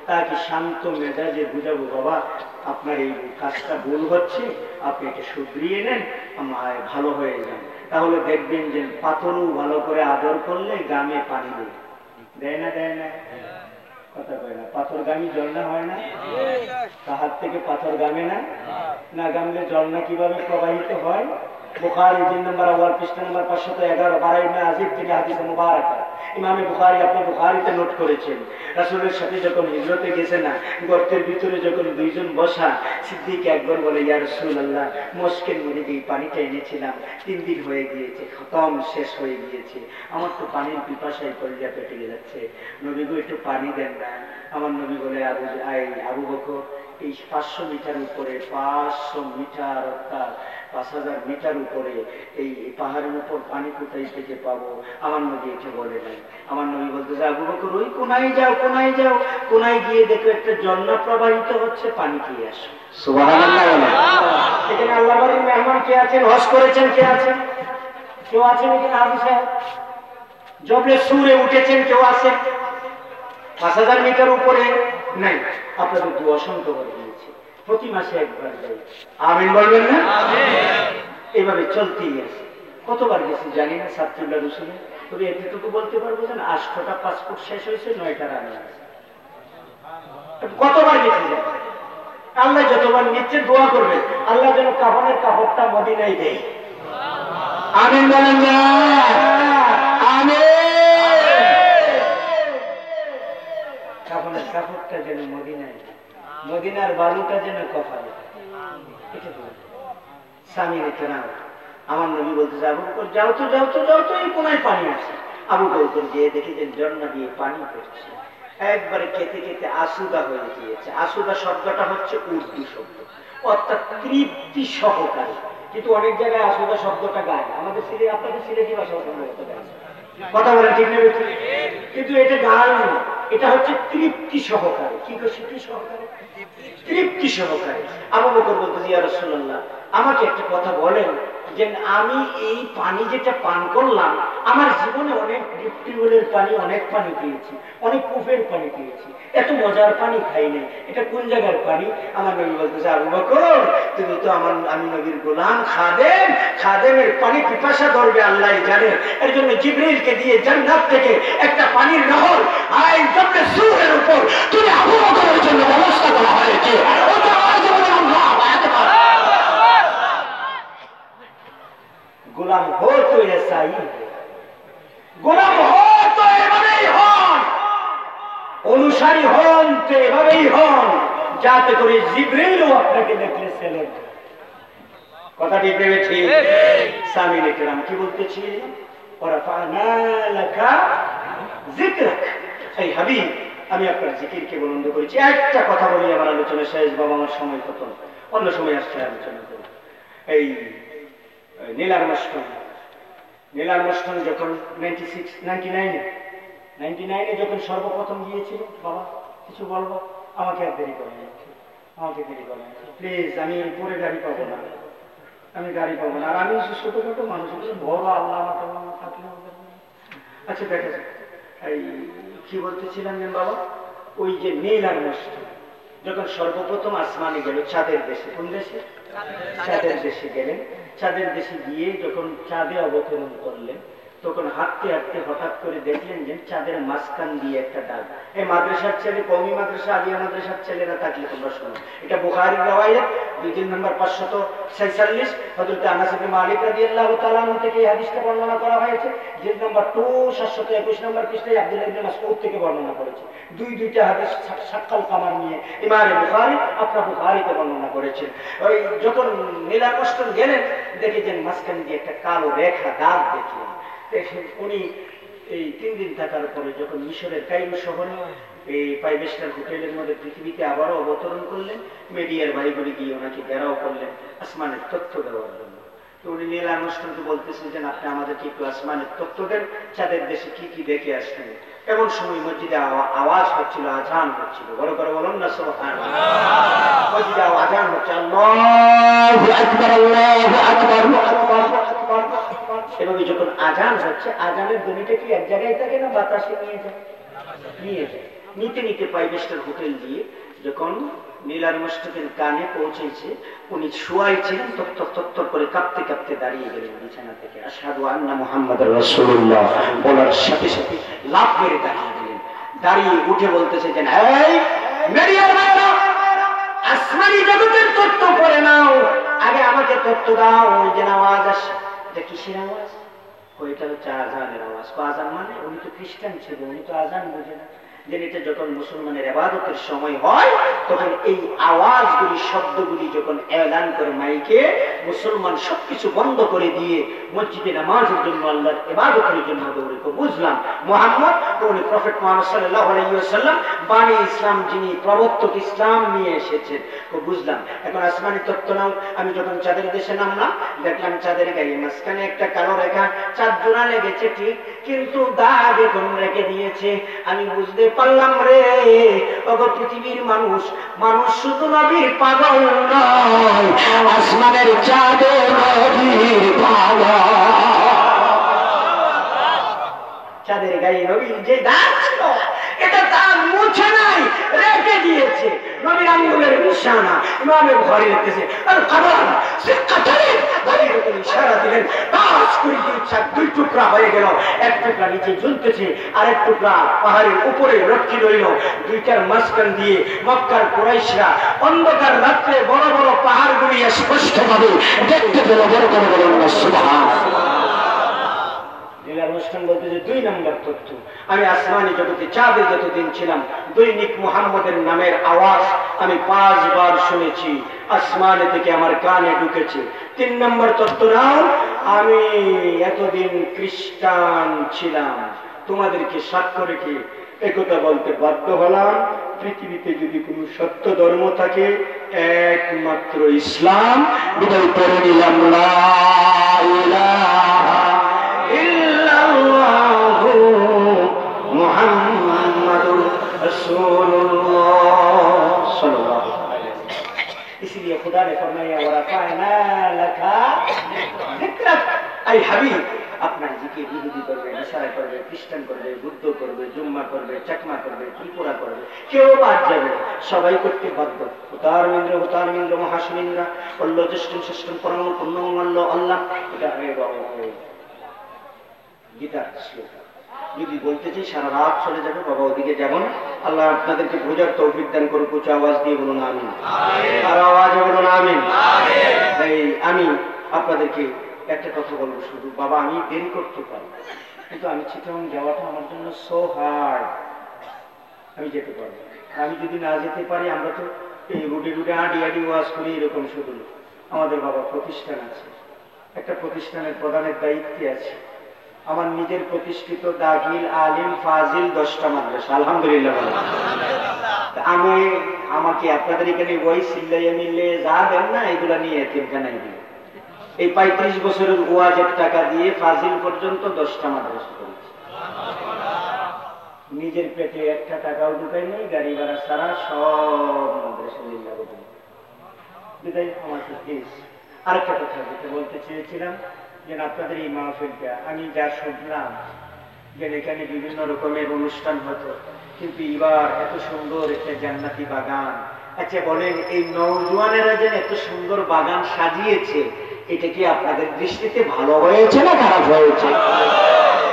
তাকে শান্ত মেজাজে বুঝাবো, বাবা আপনার এই কাজটা ভুল হচ্ছে, আপনি এটা শুধরিয়ে নেন, আমায় ভালো হয়ে যান। তাহলে দেখবেন যে পাথরও ভালো করে আদর করলে গামে পানি দেয়, দেয় না? দেয় না? কথা কয় না? পাথর গামি ঝর্ণা হয় না? তাহার থেকে পাথর গামে না? না গামলে ঝর্ণা কিভাবে প্রবাহিত হয়? বুখারী 3 নম্বর আওয়াল পৃষ্ঠা নম্বর 511 বারা ইবনে আজিব থেকে হাদিস মুবারক। ইমামে বুখারী আপনি বুখারীতে নোট করেছেন, রাসূলের সাথে যখন হিজরতে গেছে না, গর্তের ভিতরে যখন দুইজন বসা, সিদ্দিক একবার বলে, ইয়া রাসূলুল্লাহ, মস্কের মধ্যে যে পানিটা এনেছিলাম 3 দিন হয়ে গিয়েছে, খতম, শেষ হয়ে গিয়েছে, আমার তো পানির পিপাসায় কলিজা পেটে যাচ্ছে, নবী গো একটু পানি দেন না। আমার নবী বলে, আবু বকর, এই 500 মিটার উপরে, 500 মিটার অর্থাৎ 5000 মিটার উপরে এই পাহাড়ের উপর পানি কোথায় থেকে পাবো? আমার নবী এটা বলে নাই। আমার নবী বলতেছে, আবু বকর ওই কোনায় যাও, কোনায় যাও, কোনায় গিয়ে দেখো একটা ঝর্ণা প্রবাহিত হচ্ছে, পানি খেয়ে আসো। সুবহানাল্লাহ। এখানে আল্লাহর বাড়ির মেহমান কে আছেন? হজ করেছেন কে আছেন? কেউ আছেন এখানে? হাজী সাহেব জবলে সুরে উঠেছেন কেউ আছেন? 5000 মিটার উপরে নাই। আপনাদের দু অসংখ্য করে দিয়েছে, প্রতি মাসে একবার যাই, আমিন বলবেন না? এইভাবে চলতেই আছে। কতবার গেছি জানি না সাতচুল্লাহ রসুলে, তবে এতটুকু বলতে পারবো যে 8টা পাসপোর্ট শেষ হয়েছে, 9টা রানি আছে। কতবার গেছি জানি। আল্লাহ যতবার নিচ্ছে দোয়া করবে, আল্লাহ যেন কাফনের কাপড়টা মদিনায় দেয়। আমিন বলেন না? আমিন। কাফনের কাপড়টা যেন মদিনায়, মদিনার বালুটা যেন কপালে। স্বামী রেখে না, আমার নবী বলতেছে, আবু বকর যাও তো, যাও তো, যাও তো, এই কোনায় পানি আছে। আবু বকর গিয়ে দেখে যে ঝর্ণা দিয়ে পানি পড়ছে, একবারে খেতে খেতে আসুদা হয়ে গিয়েছে। আসুদা শব্দটা হচ্ছে উর্দু শব্দ, অর্থাৎ তৃপ্তি সহকারে। কিন্তু অনেক জায়গায় আসুদা শব্দটা গায়, আমাদের সিলেট, আপনাদের সিলেটি ভাষা কথা বলেন ঠিক নেবে, কিন্তু এটা গায় না, এটা হচ্ছে তৃপ্তি সহকারে। কি তৃপ্তি সহকারে? তৃপ্তি সহকারে। আবু বকর বলতেছে, ইয়া রাসূলুল্লাহ, আমাকে একটা কথা বলেন, যে আমি এই পানি যেটা পান করলাম, আমার জীবনে অনেক টিউবওয়েলের পানি, অনেক পানি পেয়েছি, অনেক কূপের পানি পেয়েছি, এত মজার পানি খাই নাই, এটা কোন জায়গার পানি? আমার নবী বলতেছে, আবু বকর তুমি তো আমি নবীর গোলাম, খাদেম, খাদেমের পানি পিপাসা করবে আল্লাহ জানে। এর জন্য জিবরিলকে দিয়ে জান্নাত থেকে একটা পানির নহর আই জবলে সূরের উপর তুমি আবু বকরের জন্য ব্যবস্থা করা হয়েছে। ওটা গোলাম হো তো এসাই, গোলাম হো তো এভাবেই হন, অনুসারী হন তো এভাবেই হন, যাতে করে জিবরিলও আপনাকে দেখলে সেলেন। কথা ঠিক ভেবেছি? সামিনে কেরাম কি বলতেছি? ওরা ফানা লাকা যিকরাক, এই হাবিব আমি আপনার জিকিরকে বুলন্দ করেছি। একটা কথা বলি, আমার আলোচনা শেষ, বাবা আমার সময় কত, অন্য সময় আসছে আলোচনা করি। এই নীলার মাস্টন যখন 99-এ যখন সর্বপ্রথম গিয়েছিল, বাবা কিছু বলবো, আমাকে আর দেরি করে না, আমাকে দেরি করে না প্লিজ, আমি পরে গাড়ি পাবো না, আমি গাড়ি পাবো না, আর আমি ছোটখাটো মানুষ, বড় আল্লাহ থাকলে। আচ্ছা দেখা যাক, এই কি বলতেছিলাম বাবা, ওই যে নীলার মাস্টন যখন সর্বপ্রথম আসমানে গেল, চাঁদের দেশে, কোন দেশে? চাঁদের দেশে গেলেন। চাঁদের দেশে গিয়ে যখন চাঁদে অবতরণ করলেন, তখন হাঁটতে হাঁটতে হঠাৎ করে দেখলেন যে চাঁদের মাঝখান দিয়ে একটা ডাল। এই মাদ্রাসার ছেলে, কওমি মাদ্রাসা, আলিয়া মাদ্রাসার ছেলেরা থাকলে তোমরা শোনো, এটা বুখারীর riwayat 2 নম্বর 546, হযরত আনাস ইবনে মালিক রাদিয়াল্লাহু তাআলা আনহু থেকে এই হাদিসটা বর্ণনা করা হয়েছে। জিলদ নম্বর 2 721 নম্বর পৃষ্ঠায় আব্দুল্লাহ ইবনে মাসউদ থেকে বর্ণনা করেছে। দুইটা হাদিস সাক্কাল কামার নিয়ে ইমাম বুখারী আপনার বুখারীতে বর্ণনা করেছেন। ওই যখন নীলার মাস্টন গেলেন, দেখেছেন মাঝখান দিয়ে একটা কালো রেখা, দাগ দেখলেন। উনি এই 3 দিন থাকার পরে যখন মিশরের কায়রো শহরে এই 5 স্টার হোটেলের মধ্যে পৃথিবীতে আবারও অবতরণ করলেন, মিডিয়ার ভাইগুলি গিয়ে ওনাকে ঘেরাও করলেন আসমানের তথ্য দেওয়ার জন্য। তো উনি নীল আর্মস্ট্রংকে বলতেছেন যে আপনি আমাদেরকে একটু আসমানের তথ্য দেন, চাঁদের দেশে কি কি দেখে আসলেন। এমন সময় মসজিদে আওয়াজ হচ্ছিল, আজান হচ্ছিল, বড় করে বলুন না সুবহানাল্লাহ। মসজিদে আজান হচ্ছে, আল্লাহু আকবার, আল্লাহু আকবার, আল্লাহু আকবার। এভাবে যখন আজান হচ্ছে, আজানের ধ্বনিটা কি এক জায়গায় থাকে না বাতাসে নিয়ে যায়? নিয়ে যায়। নিতে নিতে 5 স্টার হোটেল দিয়ে যখন নীলার মুস্তাফির কানে পৌঁছেছে, উনি শুয়াই ছিলেন, তত্তর করে কাঁপতে কাঁপতে দাঁড়িয়ে গেলেন বিছানা থেকে। আশহাদু আন্না মুহাম্মাদুর রাসূলুল্লাহ বলার সাথে সাথে লাফ মেরে দাঁড়িয়ে গেলেন। দাঁড়িয়ে উঠে বলতেছে যে এই মেরিয়ার ভাইরা, আসমানি জগতের তত্ত্ব পড়ে নাও, আগে আমাকে তত্ত্ব দাও। ওই যে আওয়াজ আসে, এটা কিসের আওয়াজ? ওইটা হচ্ছে আজানের আওয়াজ। আজান মানে? উনি তো খ্রিস্টান ছিল, উনি তো আজান বোঝে না। যে এটা যখন মুসলমানের ইবাদতের সময় হয় তখন এই আওয়াজগুলি, শব্দগুলি যখন এলান করে মাইকে, মুসলমান সবকিছু বন্ধ করে দিয়ে মসজিদে নামাজের জন্য, আল্লাহর ইবাদতের জন্য দৌড়ে। তো বুঝলাম মুহাম্মদ উনি প্রফেট মুহাম্মদ সাল্লাল্লাহু আলাইহি ওয়াসাল্লাম বাণী ইসলাম, যিনি প্রবর্তক ইসলাম নিয়ে এসেছেন। তো বুঝলাম। এখন আসমানি তত্ত্ব নাও। আমি যখন চাঁদের দেশে নামলাম, দেখলাম চাঁদের গায়ে মাঝখানে একটা কালো রেখা, চাঁদ জোড়া লেগেছে ঠিক, কিন্তু দাগ এখন রেখে দিয়েছে। আমি বুঝতে পারলাম রে, ওগো পৃথিবীর মানুষ, মানুষ শুধু নবীর পাগল নয়, আসমানের চাঁদে নবীর পাগল। চাঁদের গায়ে নবীর যে দাগ ছিল, এটা দাগ মুছে নাই, রেখে দিয়েছে। নবীর আঙ্গুলের নিশানা ইমামের ঘরে রেখেছে। আর কারণ সে কাতারে দাঁড়িয়ে ইশারা দিলেন, কাজ করে দিয়ে চাঁদ 2 টুকরা হয়ে গেল। এক টুকরা নিচে ঝুলতেছে, আর এক টুকরা পাহাড়ের উপরে লটকি রইল। দুইটার মাঝখান দিয়ে মক্কার কুরাইশরা অন্ধকার রাত্রে বড় বড় পাহাড়গুলি স্পষ্টভাবে দেখতে পেল। বড় করে বলেন না সুবহানাল্লাহ। অনুষ্ঠান বলতে যে 2 নম্বর তথ্য, আমি আসমানি জগতে চাঁদে যতদিন ছিলাম, দৈনিক মুহাম্মদের নামের আওয়াজ আমি 5 বার শুনেছি, আসমানে থেকে আমার কানে ঢুকেছে। 3 নম্বর তথ্য নাও, আমি এতদিন খ্রিস্টান ছিলাম, তোমাদেরকে সাক্ষ্য রেখে একথা বলতে বাধ্য হলাম, পৃথিবীতে যদি কোনো সত্য ধর্ম থাকে একমাত্র ইসলাম। বিদায় করে নিলাম লা ইলাহা ইল্লাল্লাহু মুহাম্মাদুর রাসূলুল্লাহ সাল্লাল্লাহু अलैहि वसल्लम। इसलिए खुदा ने फरमाया वरफाना लका जिक्रक। आई हबीब, আপনার জিকে বিরোধী করবে, ইশারা করবে, খ্রিস্টান করবে, বুদ্ধ করবে, জুম্মা করবে, চাকমা করবে, ত্রিপুরা করবে, কেউ বাদ যাবে, সবাই করতে বাধ্য। হুতারমিন্দ্র মহাশমিন্দ্রা অল্ল জ্যেষ্ঠম শ্রেষ্ঠম পরম পূর্ণমল্ল আল্লাহ। এটা হয়ে গীতার শ্লোক। যদি বলতে চাই সারা রাত চলে যাবে, বাবা ওদিকে যাব না। আল্লাহ আপনাদেরকে বোঝার তৌফিক দান করুক। উঁচু আওয়াজ দিয়ে বলুন আমিন, আর আওয়াজে বলুন আমিন। আমি আপনাদেরকে একটা কথা বলবো শুধু, বাবা আমি দেরি করতে পারি, কিন্তু আমি চিটাগাং যাওয়াটা আমার জন্য সো হার্ড। আমি যেতে পারবো, আমি যদি না যেতে পারি, আমরা তো এই রুটে রুটে আডি আডি ওয়াজ করি, এরকম শুধু। আমাদের বাবা প্রতিষ্ঠান আছে, একটা প্রতিষ্ঠানের প্রধানের দায়িত্বে আছে। আমার নিজের প্রতিষ্ঠিত দাখিল আলিম ফাজিল 10টা মাদ্রাসা, আলহামদুলিল্লাহ। আমাকে আপনাদের এখানে ওই সিল্লাইয়া মিললে যা দেন না, এগুলা নিয়ে এতিমখানায় দিই। এই 35 বছরের ওয়াজের টাকা দিয়ে ফাজিল পর্যন্ত 10টা মাদ্রাসা করেছি। নিজের পেটে একটা টাকাও ঢুকাই নেই, গাড়ি ভাড়া ছাড়া সব মাদ্রাসা লিল্লাহ। বিদায় আমাকে প্লিজ আরেকটা কথা বলতে চেয়েছিলাম, যে আপনাদের এই মাহফিলটা আমি যা শুনলাম, যে এখানে বিভিন্ন রকমের অনুষ্ঠান হতো, কিন্তু এবার এত সুন্দর একটা জান্নাতি বাগান। আচ্ছা বলেন, এই নওজোয়ানেরা যেন এত সুন্দর বাগান সাজিয়েছে, এটা কি আপনাদের দৃষ্টিতে ভালো হয়েছে না খারাপ হয়েছে?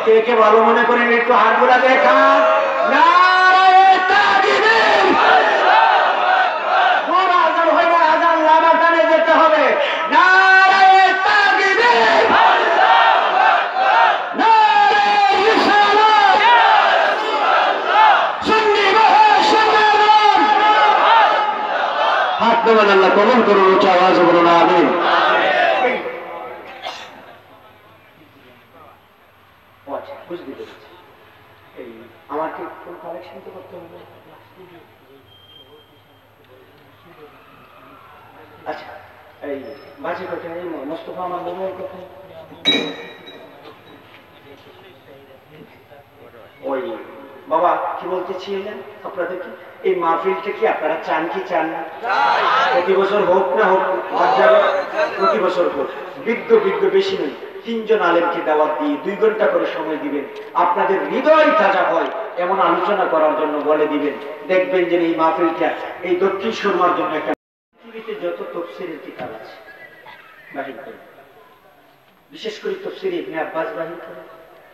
কে কে ভালো মনে করেন একটু হাতগুলা দেখান। আজান হয় না, আজান লামাকানে যেতে হবে। হাত দেবেন, আল্লাহ কবুল করুন। উচ্চ আওয়াজ বলুন আমিন। বুঝতে পেরেছি, এই আমাকে কালেকশন তো করতে হবে। আচ্ছা, এই বাজে কথা, এই মোস্তফা আমার মোবাইল কথা, ওই বাবা কি বলতে ছিলেন আপনাদেরকে, এই মাহফিলটা কি আপনারা চান কি চান না? প্রতি বছর হোক না হোক, প্রতি বছর হোক, বিজ্ঞ বেশি নেই, 3 জন আলেমকে দাওয়াত দিয়ে 2 ঘন্টা করে সময় দিবেন, আপনাদের হৃদয় তাজা হয় এমন আলোচনা করার জন্য বলে দিবেন। দেখবেন যে এই মাহফিলটা এই দক্ষিণ সুরমার জন্য একটা, পৃথিবীতে যত তাফসীরের কিতাব আছে বাহির করে, বিশেষ করে তাফসীরে ইবনে আব্বাস বাহির করে,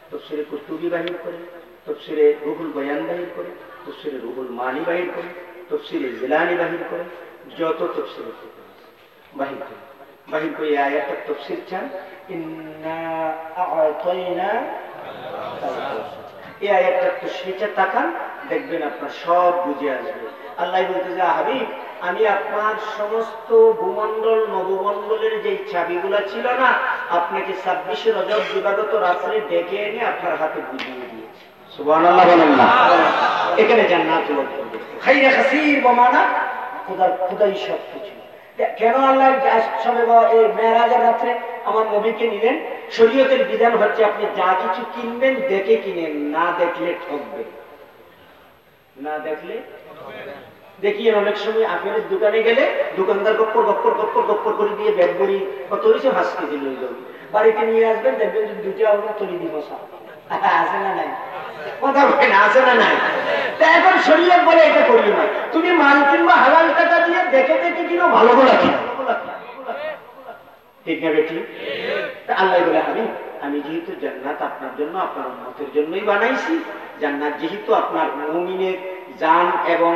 তাফসীরে কুরতুবী বাহির করে, তাফসীরে রুহুল বয়ান বাহির করে, তাফসীরে রুহুল মানি বাহির করে, তাফসীরে জিলানী বাহির করে, যত তাফসীরের কিতাব আছে বাহির করে, বাহির করে এই আয়াতের তাফসীর চান, ইন্না আ'তাইনা, এই আয়াতটার তাফসীরটা তাকান, দেখবেন আপনার সব বুঝে আসবে। আল্লাহ বলতে যে হাবিব, আমি আপনার সমস্ত ভূমণ্ডল নবমণ্ডলের যে চাবিগুলা ছিল না, আপনাকে 26 রজব দিবাগত রাত্রে ডেকে এনে আপনার হাতে বুঝিয়ে দিয়েছি। সুবহানাল্লাহ বলেন না? এখানে জান্নাত করবে খাইরা কাসীর বমানা খোদাই সব কিছু। কেন আল্লাহ এই মেরাজের রাত্রে আমার নবীকে নিলেন? শরীয়তের বিধান হচ্ছে আপনি যা কিছু কিনবেন দেখে কিনেন, না দেখলে ঠকবেন, না দেখলে। দেখিয়ে অনেক সময় আপেলের দোকানে গেলে দোকানদার গপ্পর গপ্পর গপ্পর গপ্পর করে দিয়ে ব্যাগ বড়ি কত হয়েছে 5 কেজি লই যাবে, বাড়িতে নিয়ে আসবেন, দেখবেন যদি 2টা আমরা তৈরি দিব সব আছে না নাই, কথা বলে না, আছে না নাই। এখন শরীয়ত বলে এটা করি না, তুমি মাল কিনবা হালাল টাকা দিয়ে দেখে দেখে কিনো, ভালো বলা কি ঠিক না বেটি? আল্লাহ বলে হাবিব, আমি যেহেতু জান্নাত আপনার জন্য আপনার উম্মতের জন্যই বানাইছি, জান্নাত যেহেতু আপনার মুমিনের জান এবং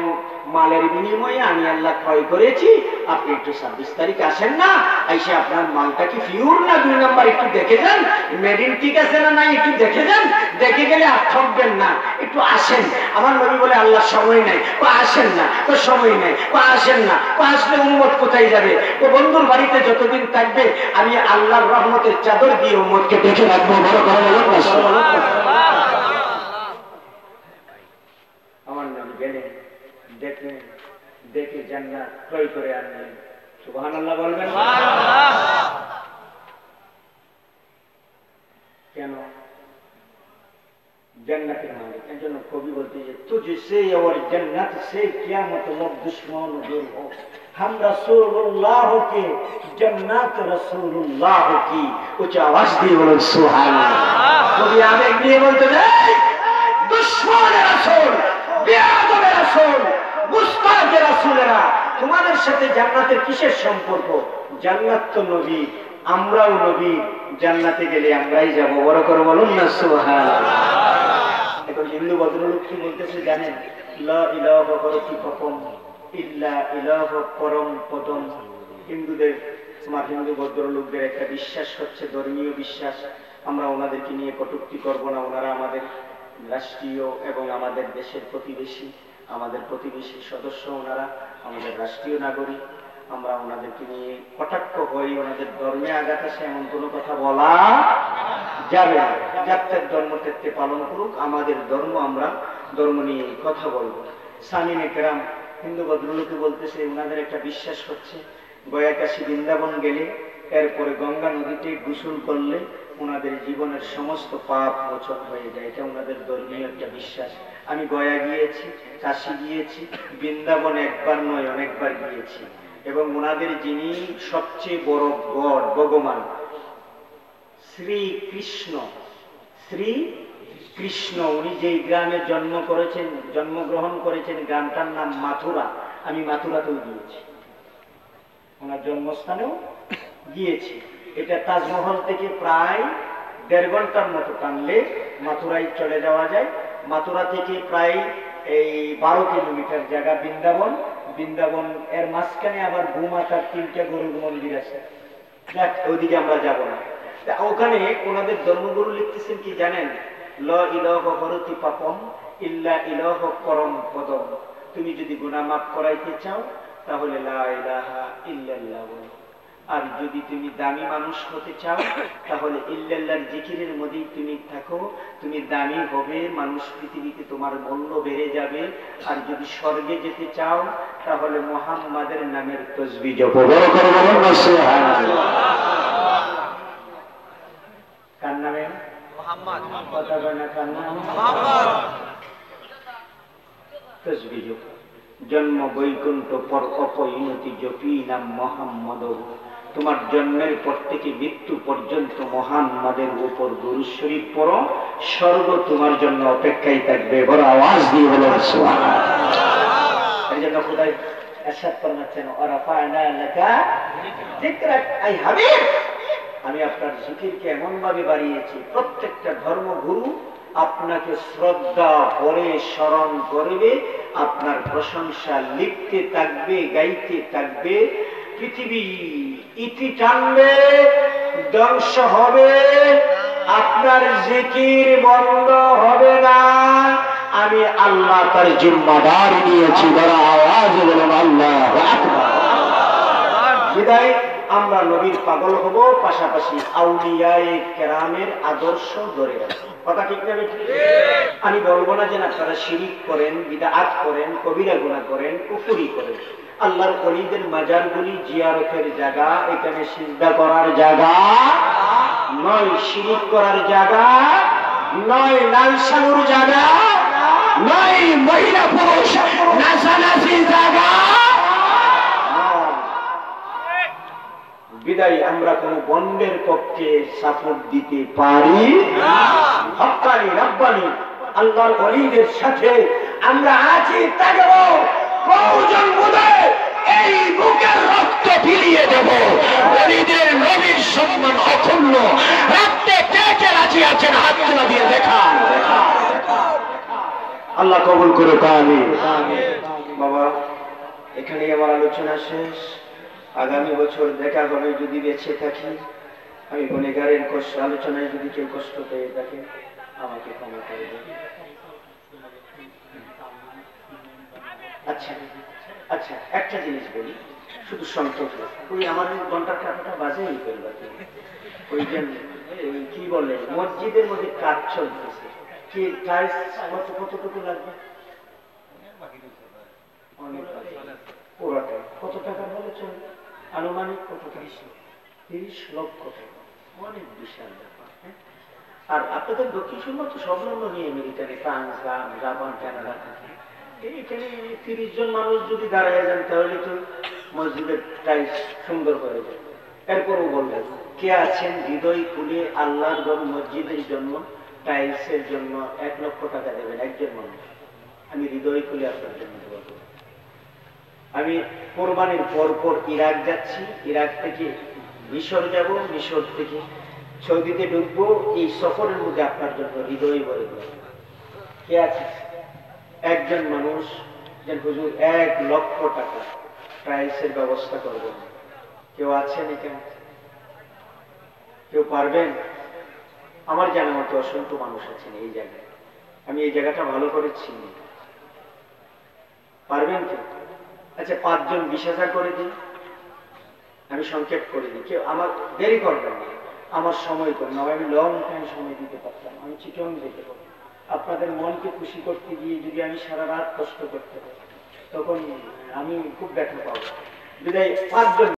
মালের বিনিময়ে আমি আল্লাহ ক্রয় করেছি, আপনি একটু 26 তারিখ আসেন না, এসে আপনার মালটা কি পিওর না 2 নাম্বার একটু দেখে যান, মেডিন ঠিক আছে না নাই একটু দেখে যান, দেখে গেলে আর ঠকবেন না, একটু আসেন। আমার নবী বলে আল্লাহ সময় নাই, তো আসেন না, তো সময় নাই, তো আসেন না, তো আসলে উম্মত কোথায় যাবে? তো বন্ধুর বাড়িতে যতদিন থাকবে আমি আল্লাহর রহমতের চাদর দিয়ে উম্মতকে দেখে রাখবো। বড় করে আমার নবী গেলেন, দেখলেন, দেখে জান্নাত ক্রয় করে আনলেন। সুবহানাল্লাহ বলবেন? কেন? জান্নাতের মালিক। এজন্য কবি বলতে যে তুঝসে और जन्नत से क्या मतलब दुश्मन दूर हो, हम रसूलुल्लाह के जन्नत रसूलुल्लाह की। उच्च आवाज দিয়ে বলেন সুবহানাল্লাহ। কবি আবেগ নিয়ে বলতে যে দুশমন রাসূল, বেয়াদব রাসূল, মুস্তাক রাসূলেরা, তোমাদের সাথে জান্নাতের কিসের সম্পর্ক? জান্নাত তো নবী, আমরাও নবী, জান্নাতে গেলে আমরাই যাব। বড় করে বলুন না সুবহানাল্লাহ। এখন হিন্দু ভদ্রলোক কি বলতেছে জানেন? লা ইলাহা পরম ইল্লা ইলাহা পরম পদম। হিন্দুদের, আমার হিন্দু ভদ্রলোকদের একটা বিশ্বাস হচ্ছে, ধর্মীয় বিশ্বাস, আমরা ওনাদেরকে নিয়ে কটূক্তি করব না, ওনারা আমাদের রাষ্ট্রীয় এবং আমাদের দেশের প্রতিবেশী, আমাদের প্রতিবেশী সদস্য, ওনারা আমাদের রাষ্ট্রীয় নাগরিক, আমরা ওনাদেরকে নিয়ে কটাক্ষ হই, ওনাদের ধর্মে আঘাত আসে এমন কোনো কথা বলা যাবে না। যাত্রার ধর্ম ক্ষেত্রে পালন করুক, আমাদের ধর্ম, আমরা ধর্ম নিয়ে কথা বলবো। সামিনে কেরাম হিন্দু ভদ্রলোকে বলতেছে ওনাদের একটা বিশ্বাস হচ্ছে গয়া কাশী বৃন্দাবন গেলে, এরপরে গঙ্গা নদীতে গোসল করলে ওনাদের জীবনের সমস্ত পাপ মোচন হয়ে যায়। এটা ওনাদের ধর্মীয় একটা বিশ্বাস। আমি গয়া গিয়েছি, কাশী গিয়েছি, বৃন্দাবন একবার নয় অনেকবার গিয়েছি, এবং ওনাদের যিনি সবচেয়ে বড় গড, ভগবান শ্রীকৃষ্ণ, শ্রীকৃষ্ণ, উনি যেই গ্রামে জন্মগ্রহণ করেছেন, গ্রামটার নাম মাথুরা। আমি মাথুরাতেও গিয়েছি, ওনার জন্মস্থানেও গিয়েছি। এটা তাজমহল থেকে প্রায় 1.5 ঘন্টার মতো টানলে মাথুরায় চলে যাওয়া যায়। মাথুরা থেকে প্রায় এই 12 কিলোমিটার জায়গা বৃন্দাবন। বৃন্দাবন এর মাঝখানে আবার ভূমাতার 3টা গরুর মন্দির আছে, ওইদিকে আমরা যাব না। ওখানে ওনাদের ধর্মগুরু লিখতেছেন কি জানেন? লা ইলাহা হরতি পাপম ইল্লা ইলাহা পরম পদম। তুমি যদি গুনাহ মাফ করাইতে চাও তাহলে লা ইলাহা ইল্লাল্লাহ বলো, আর যদি তুমি দামি মানুষ হতে চাও তাহলে ইল্লাল্লাহর জিকিরের মধ্যেই তুমি থাকো, তুমি দামি হবে, মানুষ পৃথিবীতে তোমার মূল্য বেড়ে যাবে। আর যদি স্বর্গে যেতে চাও তাহলে মুহাম্মাদের নামের তাসবিহ জপো। বড় করে বলুন না সুবহানাল্লাহ। কার নামে? মুহাম্মদ। কথা বলেন না, কার নামে? মুহাম্মদ। তাসবিহ জপো। জন্ম বৈকুণ্ঠ পর অপরিণতি জপি নাম মোহাম্মদ। তোমার জন্মের পর থেকে মৃত্যু পর্যন্ত মুহাম্মাদের উপর দুরূদ শরীফ পড়ো, স্বর্গ তোমার জন্য অপেক্ষায় থাকবে। বড় আওয়াজ দিয়ে বলো সুবহানাল্লাহ। এই জন্য খোদাই ইরশাদ ফরমাচ্ছেন, ওয়ারাফা'না লাকা যিকরাক, আই হাবিব, আমি আপনার জিকিরকে এমন ভাবে বাড়িয়েছি, প্রত্যেকটা ধর্মগুরু আপনাকে শ্রদ্ধা ভরে স্মরণ করবে, আপনার প্রশংসা লিখতে থাকবে, গাইতে থাকবে। পৃথিবী ইতি টানবে, ধ্বংস হবে, আপনার জিকির বন্ধ হবে না। আমি আল্লাহ তার জিম্মাদার নিয়েছি। বড় আওয়াজ বলুন আল্লাহু আকবার। বিদায় আমরা নবীর পাগল হব, পাশাপাশি আউলিয়ায়ে কেরামের আদর্শ ধরে রাখব। কথা ঠিক না? আমি বলবো না যে আপনারা শিরিক করেন, বিদআত করেন, কবিরা গুনাহ করেন, কুফরি করেন। আল্লাহর ওলিদের মাজারগুলি জিয়ারতের জায়গা, এখানে সিজদা করার জায়গা নয়, শিরিক করার জায়গা নয়, লালসানুর জায়গা নয়, মহিলা পুরুষ নাচানাচির জায়গা। বিদায় আমরা কোন বন্ডের পক্ষে সাপোর্ট দিতে পারি না। হক্কানি রব্বানি আল্লাহর ওলিদের সাথে আমরা আছি, থাকব, প্রয়োজন বোধে এই বুকের রক্ত বিলিয়ে দেব। ওলিদের নবীর সম্মান অক্ষুণ্ণ রাখতে কে কে রাজি আছেন? হাত তুলে দিয়ে দেখান। আল্লাহ কবুল করে। আমিন। বাবা, এখানেই আমার আলোচনা শেষ। আগামী বছর দেখা হবে যদি বেঁচে থাকি। আমি গুনাহগারের কষ্ট আলোচনায় যদি কেউ কষ্ট পেয়ে থাকে আমাকে ক্ষমা করে দেবেন। আচ্ছা আচ্ছা, একটা জিনিস বলি, শুধু সংক্ষেপে। ওই আমার ঘন্টা কাটাটা বাজেই ফেলবা তুমি। ওই যে কি বলে, মসজিদের মধ্যে কাজ চলতেছে, কি টাইলস কতটুকু লাগবে? অনেক পুরোটাই। কত টাকা হলে চলবে? আনুমানিক কত? 30 লক্ষ টাকা। অনেক বিশাল ব্যাপার। আর আপনাদের দক্ষিণ সুন্দর তো সব নম্বর নিয়ে আমেরিকানে, ফ্রান্স, জাপান, কানাডা থাকে। এখানে 30 জন মানুষ যদি দাঁড়ায় যান তাহলে তো মসজিদের টাইলস সুন্দর হয়ে যায়। এরপরও বলবেন, কে আছেন হৃদয় খুলে আল্লাহর ঘর মসজিদের জন্য টাইলসের জন্য 1 লক্ষ টাকা দেবেন? একজন মানুষ। আমি হৃদয় খুলে আপনার জন্য দোয়া করব। আমি কোরবানির পর ইরাক যাচ্ছি, ইরাক থেকে মিশর যাব, মিশর থেকে সৌদিতে ঢুকবো। এই সফরের মধ্যে আপনার জন্য হৃদয় ভরে দেব। কে আছে? একজন মানুষ যে হুজুর 1 লক্ষ টাকা টাইলসের ব্যবস্থা করবেন। কেউ আছেন এখানে? কেউ পারবেন? আমার জানা মতো অসংখ্য মানুষ আছেন এই জায়গায়। আমি এই জায়গাটা ভালো করে চিনি। পারবেন কেউ? আচ্ছা, 5 জন 20,000 করে দিন। আমি সংক্ষেপ করে দিই, কেউ আমার দেরি করবেন না, আমার সময় করবেন। আমি লং টাইম সময় দিতে পারতাম, আমি চিটং যেতে পারতাম। আপনাদের মনকে খুশি করতে গিয়ে যদি আমি সারা রাত কষ্ট করতে পারি তখন আমি খুব ব্যথা পাবো। বিদায় 5 জন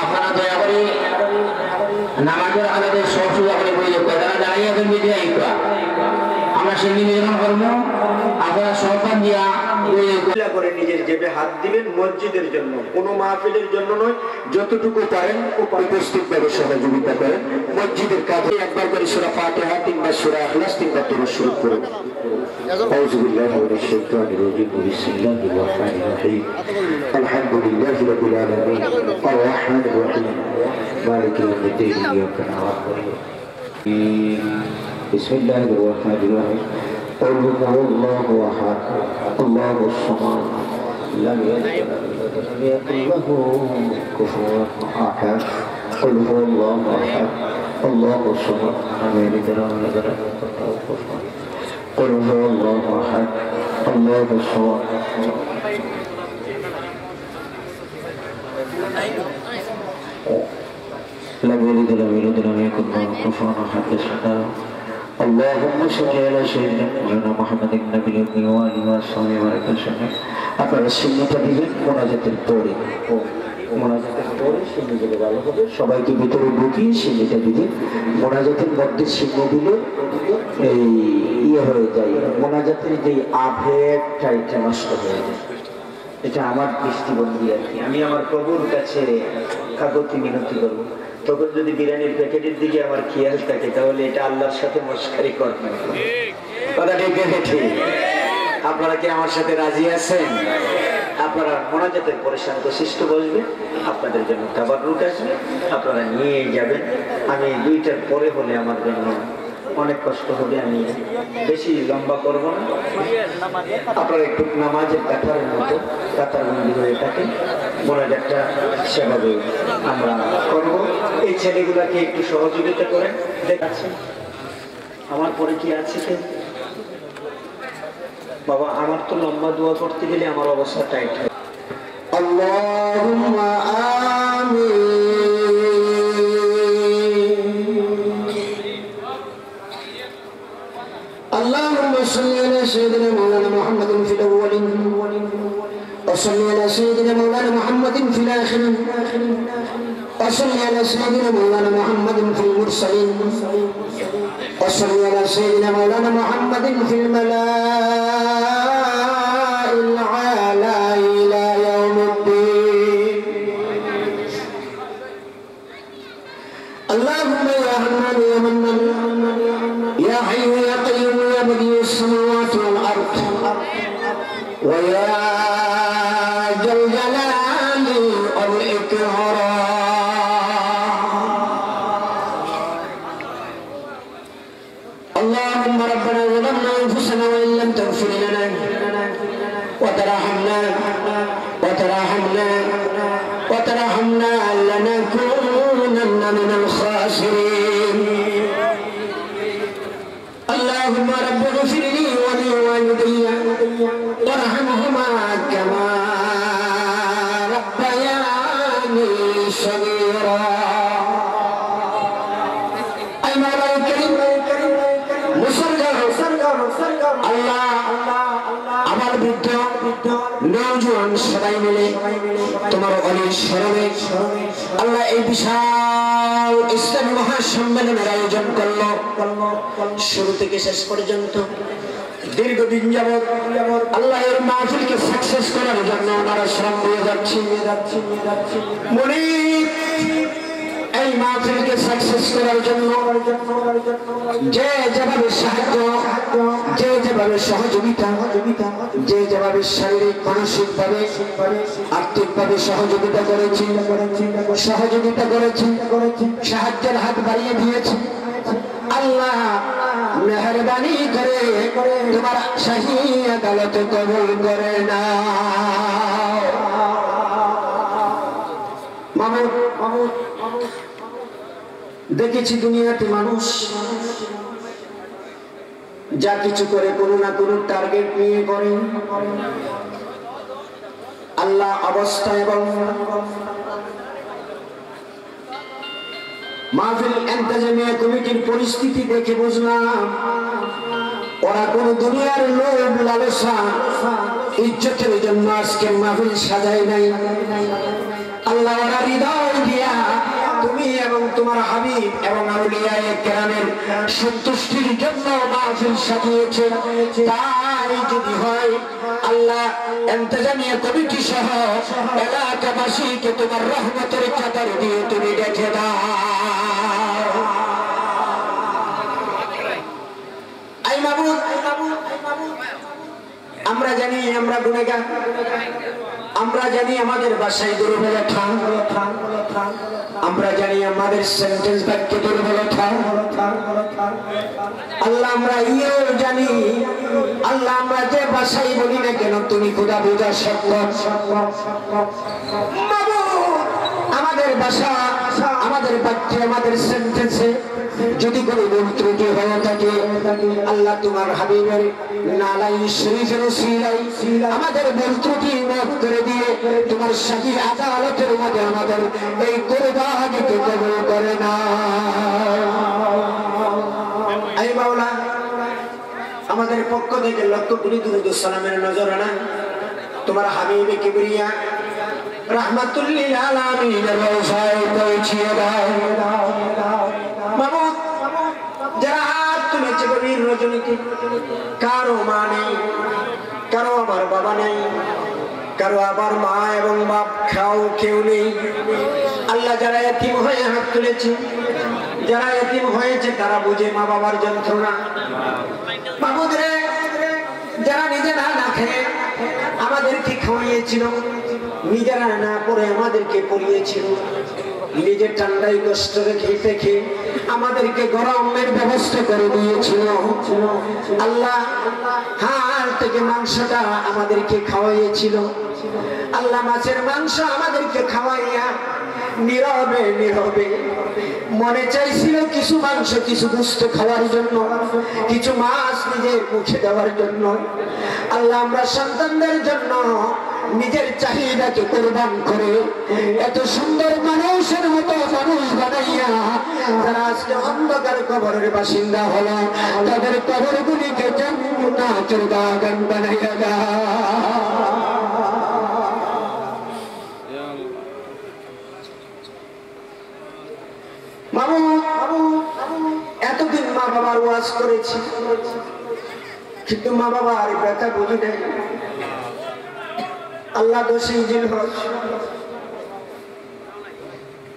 আপনারা দয়া করে নামাজের আলাদা সব সুযোগ করে বই তারা দাঁড়িয়ে এখন বেঁধে আইবা আমরা সেই নিবেদন করবো আপনারা সরকার দিয়া করে নিজের জেবে হাত দিবেন মসজিদের জন্য, কোনো মাহফিলের জন্য নয়। যতটুকু পারেন উপস্থিত ভাবে সহযোগিতা করেন মসজিদের কাজে। একবার করে সূরা ফাতিহা, তিনবার সূরা ইখলাস, তিনবার দরুদ শরীফ পড়ুন। আউযু বিল্লাহি মিনাশ শাইতানির রাজিম। বিসমিল্লাহির রহমানির রহিম। আলহামদুলিল্লাহি রাব্বিল আলামিন। আর রাহমানির রহিম। মালিকি ইয়াউমিদ্দিন। ইয়্যাকা না'বুদু ওয়া ইয়্যাকা নাস্তাঈন। বিসমিল্লাহির রহমানির রহিম। قل هو الله احد الله الصمد لم يلد ولم يكن له كفوا احد قل هو الله احد الله الصمد لم يلد ولم يكن له كفوا احد قل هو الله احد الله الصمد لم يلد ولم يولد ولم يكن له كفوا احد. اللهم صل على سيدنا مولانا محمد النبي الأمي وآله وصحبه وسلم. আপনারা সিন্নিটা দিবেন মোনাজাতের পরে, মোনাজাতের পরে সিন্নি দিলে ভালো হবে। সবাইকে ভিতরে ঢুকিয়ে সিন্নিটা দিবেন। মোনাজাতের মধ্যে সিন্নি দিলে এই হয়ে যায়, মোনাজাতের যে আবেগটা এটা নষ্ট হয়ে যায়। এটা আমার দৃষ্টিভঙ্গি আর কি। আমি আমার প্রভুর কাছে কাগতি মিনতি করবো। তখন যদি বিরিয়ানির প্যাকেটের দিকে আমার খেয়াল থাকে তাহলে এটা আল্লাহর সাথে মস্কারি করবেন। কথা ঠিক ঠিক। আপনারা কি আমার সাথে রাজি আছেন? আপনারা মোনাজাতের পরে শান্তশিষ্ট বসবেন, আপনাদের জন্য তাবাররুক আসবে, আপনারা নিয়ে যাবেন। আমি 2টার পরে হলে আমার জন্য অনেক কষ্ট হবে, আমি বেশি লম্বা করবো না। আপনারা একটু নামাজের কাতারের মতো কাতারবন্দি হয়ে থাকেন, মোনাজাতটা সেভাবে আমরা করবো। এই ছেলেগুলাকে একটু সহযোগিতা করেন। দেখাচ্ছেন আমার পরে কি আছে কেউ? বাবা আমার তো লম্বা দোয়া করতে গেলে আমার অবস্থা টাইট হয়। আল্লাহুম্মা اللهم صل على سيدنا مولانا محمد في الأولين وصل على سيدنا مولانا محمد في الآخرين وصل على سيدنا مولانا محمد في المرسلين وصل على سيدنا مولانا محمد في الملائكة الأعلى إلى يوم الدين. اللهم يا حنان يا منان يا حي يا قيوم يا بديع السماوات والأرض ويا ذا الجلال والإكرام. اللهم ربنا ظلمنا أنفسنا وإن لم تغفر لنا وترحمنا لنكونن من الخاسرين. اللهم رب اغفر لي ولوالدي وارحمهما كما ربياني صغيرا. أي مولاي الكريم আল্লাহ আমার বৃদ্ধ নওজোয়ান সবাই মিলে তোমার অলির স্মরণে আল্লাহ এই বিশাল ইসলামী মহাসম্মেলনের আয়োজন করলো। শুরু থেকে শেষ পর্যন্ত দীর্ঘদিন যাবৎ আল্লাহ এর মাহফিলকে সাকসেস করার জন্য ওনারা শ্রম দিয়ে যাচ্ছি। মুনিব এই মাহফিলকে সাকসেস করার জন্য যে যেভাবে সাহায্য, যে যেভাবে সহযোগিতা, যে যেভাবে শারীরিক মানসিকভাবে আর্থিকভাবে সহযোগিতা করেছি, সাহায্যের হাত বাড়িয়ে দিয়েছি, আল্লাহ মেহেরবানি করে তোমার শাহী আদালতে কবুল করে না। দেখেছি দুনিয়াতে মানুষ যা কিছু করে কোনো না কোনো টার্গেট নিয়ে করে। আল্লাহ অবস্থা এবং মাহফিল ইন্তেজামিয়া কমিটির পরিস্থিতি দেখে বুঝলাম ওরা কোন দুনিয়ার লোভ লালসা ইজ্জতের জন্য আজকে মাহফিল সাজায় নাই। আল্লাহ ওরা হৃদয় দিয়া তুমি এবং তোমার হাবিব এবং আউলিয়ায়ে কেরামের সন্তুষ্টির জন্য মাহফিল সাজিয়েছে। তাই যদি হয় আল্লাহ ইন্তেজামিয়া কমিটি সহ এলাকাবাসীকে তোমার রহমতের চাদর দিয়ে তুমি ঢেকে দাও। আই মাবুদ, আমরা জানি আমরা গুনাহগার, আমরা জানি আমাদের বাসায় দুর্বলতা, আমরা জানি আমাদের সেন্টেন্স বাক্যে দুর্বলতা। আল্লাহ আমরা ইয়েও জানি, আল্লাহ আমরা যে ভাষায় বলি না কেন তুমি খোদা বোঝা সক্ষম। আমাদের ভাষা, আমাদের বাক্যে, আমাদের সেন্টেন্সে যদি কোনো ভুল ত্রুটি হয়ে থাকে আল্লাহ তোমার হাবিবের নালাই শরীফের উসিলাই আমাদের ভুল ত্রুটি মাফ করে দিয়ে তোমার শাহী আদালতের মধ্যে আমাদের এই কুরবানিকে কবুল করে না। আই মাওলা, আমাদের পক্ষ থেকে লক্ষ কোটি দুরূদ ও সালামের নজরানা তোমার হাবিবে কিবরিয়া রাহমাতুল লিল আলামিনের রওজায় পৌঁছিয়ে দাও। মাবুদ, যারা হাত তুলেছে গভীর রজনীতে, কারো মা নেই, কারো আমার বাবা নেই, কারো আবার মা এবং বাপ কেউ নেই। আল্লাহ যারা এতিম হয়ে হাত তুলেছে, যারা এতিম হয়েছে তারা বুঝে মা বাবার যন্ত্রণা। মাবুদ রে, যারা নিজেরা না খেয়ে আমাদেরকে খাওয়াইয়েছিল, নিজেরা না পড়ে আমাদেরকে পড়িয়েছিল, নিজের ঠান্ডায় কষ্ট রেখে আমাদেরকে গরমের ব্যবস্থা করে দিয়েছিল। আল্লাহ হাড় থেকে মাংসটা আমাদেরকে খাওয়াইয়েছিল। আল্লাহ মাছের মাংস আমাদেরকে খাওয়াইয়া নীরবে নীরবে মনে চাইছিল কিছু মাংস, কিছু গোশত খাওয়ার জন্য, কিছু মাছ নিজের মুখে দেওয়ার জন্য। আল্লাহ আমরা সন্তানদের জন্য নিজের চাহিদাকে কুরবান করে এত সুন্দর মানুষের মতো মানুষ বানাইয়া যারা আজকে অন্ধকার কবরের বাসিন্দা হলো, তাদের কবরগুলিকে জান্নাতের বাগান বানাইয়া দাও। এতদিন মা বাবার ওয়াজ করেছি, কিন্তু মা বাবার ব্যথা বুঝি নাই। আল্লাহ দোষী জিলহজ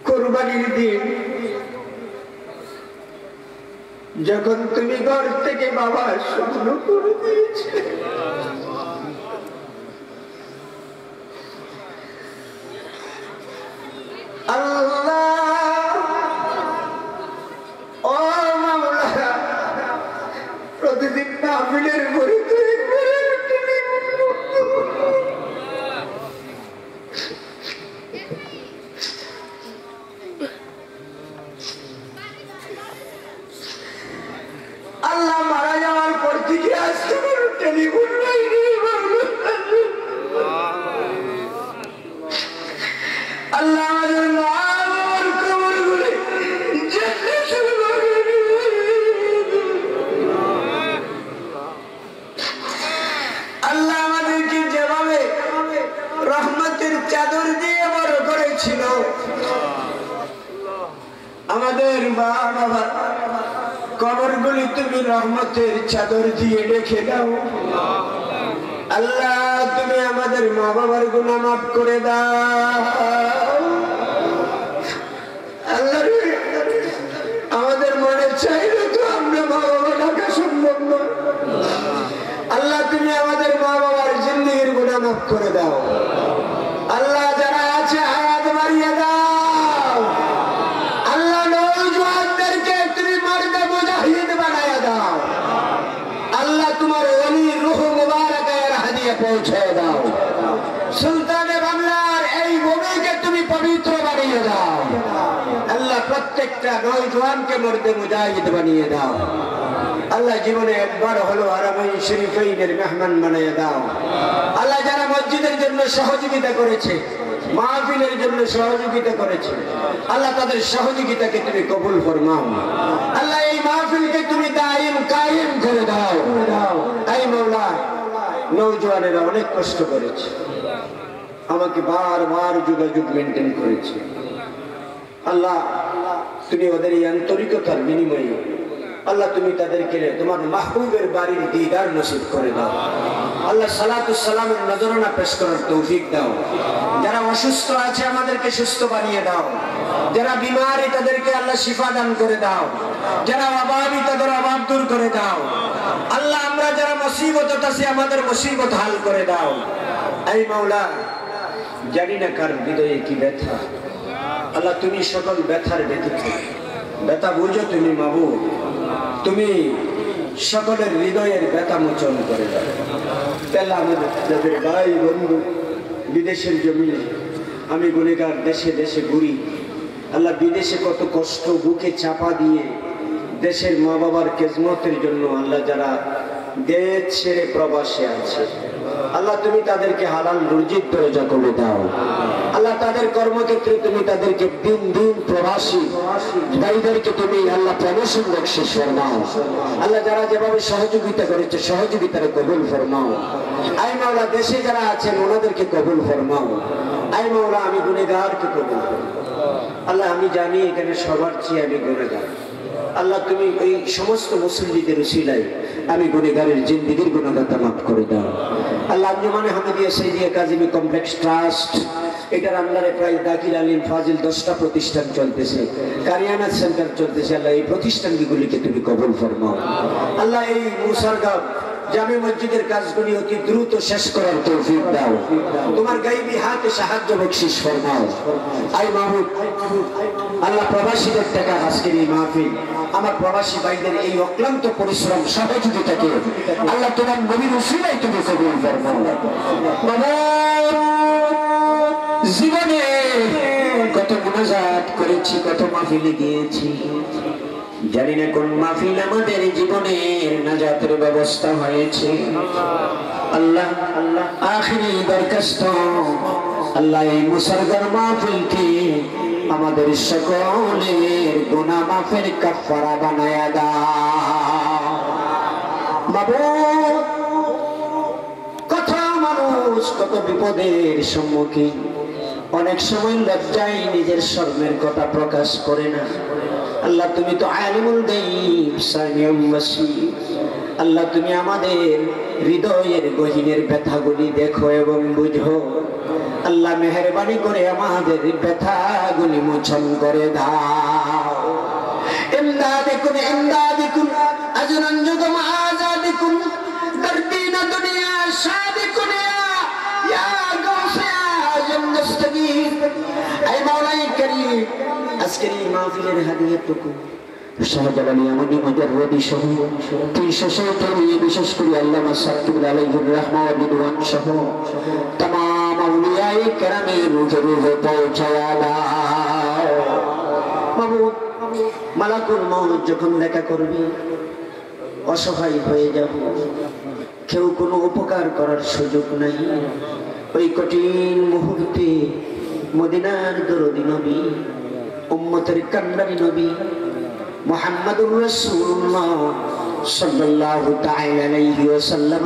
কুরবানির দিন যখন তুমি ঘর থেকে বাবা স্বপ্ন করে দিয়েছে, আল্লাহ ও মাওলা, প্রতিদিন মাহফিলের পরে আল্লাহ মারা যাওয়ার পর থেকে আসতে টেলিফোন আল্লাহ আমাদের মার কবর গুলি আল্লাহ আমাদেরকে যেভাবে রহমতের চাদর দিয়ে বড় করেছিল, আমাদের মা বাবার কবরগুলি তুমি রহমতের চাদর দিয়ে রেখে দাও। আল্লাহ তুমি আমাদের মা বাবার গুনাহ মাফ করে দাও। আল্লাহ আমাদের মনে চাইলে তো আমরা মা বাবা ডাকা সম্ভব নয়। আল্লাহ তুমি আমাদের মা বাবার জিন্দেগির গুনাহ মাফ করে দাও। আল্লাহ যারা আছে হায়াত বাড়িয়ে দাও। আল্লাহ নওজওয়ানদেরকে তুমি মর্দে মুজাহিদ বানায়া দাও। আল্লাহ তোমার ওলি রূহ মুবারকের হাদিয়া পৌঁছে দাও। সুলতানে বাংলার এই ভূমিকে তুমি পবিত্র বানিয়ে দাও। আল্লাহ প্রত্যেকটা নওজওয়ানকে মর্দে মুজাহিদ বানিয়ে দাও। আল্লাহ জীবনে একবার হলো হারামাইন শরীফাইনের মেহমান বানিয়ে দাও। আল্লাহ যারা মসজিদের জন্য সহযোগিতা করেছে, মাহফিলের জন্য সহযোগিতা করেছে, আল্লাহ তাদের সহযোগিতাকে তুমি কবুল ফরমাও। আল্লাহ এই মাহফিলকে তুমি দায়ম কায়েম করে দাও। নওজোয়ানেরা অনেক কষ্ট করেছে, আমাকে বারবার যোগাযোগ মেনটেন করেছে। আল্লাহ তুমি ওদের এই আন্তরিকতার বিনিময়ে আল্লাহ তুমি তাদেরকে তোমার মাহবুবের বাড়ির দিদার নসিব করে দাও। আল্লাহ সালাতুস সালামের নজরানা পেশ করার তৌফিক দাও। যারা অসুস্থ আছে আমাদেরকে সুস্থ বানিয়ে দাও, যারা বিমারি তাদেরকে আল্লাহ শিফা দান করে দাও, যারা অভাবী তাদের অভাব দূর করে দাও। আল্লাহ আমরা যারা মুসিবত আছে আমাদের মুসিবত হাল করে দাও। এই মাওলা জানি না কার হৃদয়ে কি ব্যথা, আল্লাহ তুমি সকল ব্যথার ব্যথা বুঝো তুমি মাবুদ, তুমি সকলের হৃদয়ের ব্যথা মোচন করে দাও। আল্লাহ আমাদের যাদের ভাই বন্ধু বিদেশের জমিনে, আমি গুনেগার দেশে দেশে ঘুরি, আল্লাহ বিদেশে কত কষ্ট বুকে চাপা দিয়ে দেশের মা বাবার খেদমতের জন্য আল্লাহ যারা দেশ ছেড়ে প্রবাসে আছে, আল্লাহ তুমি তাদেরকে হালাল রুজির দরজা করে দাও। আল্লাহ তাদের কর্মক্ষেত্রে তুমি তাদেরকে দিন দিন প্রবাসী ভাইদেরকে তুমি আল্লাহ প্রমোশন বকশিশ ফরমাও। আল্লাহ যারা যেভাবে সহযোগিতা করেছে সহযোগিতার কবুল ফরমাও। আই মাওলা দেশে যারা আছেন ওনাদেরকে কবুল ফরমাও। আই মাওলা আমি গুনেগারকে কবুল ফরমাও। আল্লাহ আমি জানি এখানে সবার চেয়ে আমি গুনেগার। আল্লাহ তুমি এই সমস্ত মুসল্লিদের উসিলায় আমি গুনেগারের জিন্দেগীর গুনাহগাতা মাফ করে দাও। আল্লাহ আঞ্জুমানে হামিদিয়া সাইদিয়া কাজিমি কমপ্লেক্স ট্রাস্ট, এটার আন্ডারে প্রায় দাকির আলিম ফাজিল 10টা প্রতিষ্ঠান চলতেছে, কারিয়ানা সেন্টার চলতেছে। আল্লাহ এই প্রতিষ্ঠানগুলিকে তুমি কবুল ফরমাও। আল্লাহ এই মুসারগাঁও জামে মসজিদের কাজগুলি অতি দ্রুত শেষ করার তৌফিক দাও। তোমার গায়বী হাতে সাহায্য বকশিশ ফরমাও। আই মাহবুব আল্লাহ প্রবাসীদের টাকা আজকের এই মাহফিল আমার প্রবাসী ভাইদের এই অক্লান্ত পরিশ্রম সহযোগিতাকে আল্লাহ তোমার নবীর উসিলায় তুমি কবুল ফরমাও। জীবনে কত মুনাজাত করেছি, কত মাহফিলে গিয়েছি, জানি না কোন মাহফিল আমাদের জীবনের নাজাতের ব্যবস্থা হয়েছে। আল্লাহ আল্লাহ আখিরি দরখাস্ত, আল্লাহ এই মুসারগার মাহফিলকে আমাদের সকলের গুনাহ মাফের কাফারা বানায়া দাও। মাবুদ কত মানুষ কত বিপদের সম্মুখীন, অনেক সময় লজ্জায় নিজের শর্মের কথা প্রকাশ করে না। আল্লাহ তুমি তো আলিমুল গায়ব সামিউল বাসীর। আল্লাহ তুমি আমাদের হৃদয়ের গহীনের ব্যথাগুলি দেখো এবং বুঝো। আল্লাহ মেহেরবানি করে আমাদের ব্যথাগুলি মোচন করে দাও। ইমদাদিকুন ইমদাদিকুন আজরান যুগম আযাদিকুন দরদিনা দুনিয়া শাদিকুন ইয়া গাউসে আজম দস্তগীর। আই মাওলাই করিম আজকের এই মাহফিলের হাদিয়াটুকু শাহজালালী আমনি মুজাররদি সহ 307 বিশেষ করে আল্লামা সাকিব আলাইহির রহমা ওয়া রিদওয়ান সহ तमाम আউলিয়ায়ে কেরামের রূহে রূহে পৌঁছায়া দাও। মাবুদ মালাকুল মউত যখন দেখা করবি অসহায় হয়ে যাব, কেউ কোনো উপকার করার সুযোগ নাই। ওই কঠিন মুহূর্তে মদিনার দরদি নবী উম্মতের কান্ডারি নবী মুহাম্মাদুর রাসূলুল্লাহ সাল্লাল্লাহু তাআলা আলাইহি ওয়াসাল্লাম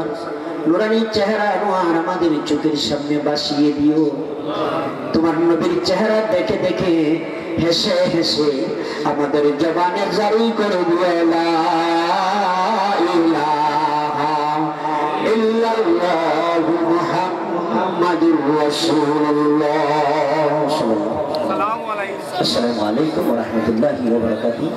নুরানি চেহারা নোয়ার আমাদের চোখের সামনে বাসিয়ে দিও। তোমার নবীর চেহারা দেখে দেখে হেসে হেসে আমাদের জবানে জারি করে দিও লা ইলাহা ইল্লাল্লাহু মুহাম্মাদুর রাসূলুল্লাহ। আসসালামু আলাইকুম ওয়া রাহমাতুল্লাহি ওয়া বারাকাতুহু।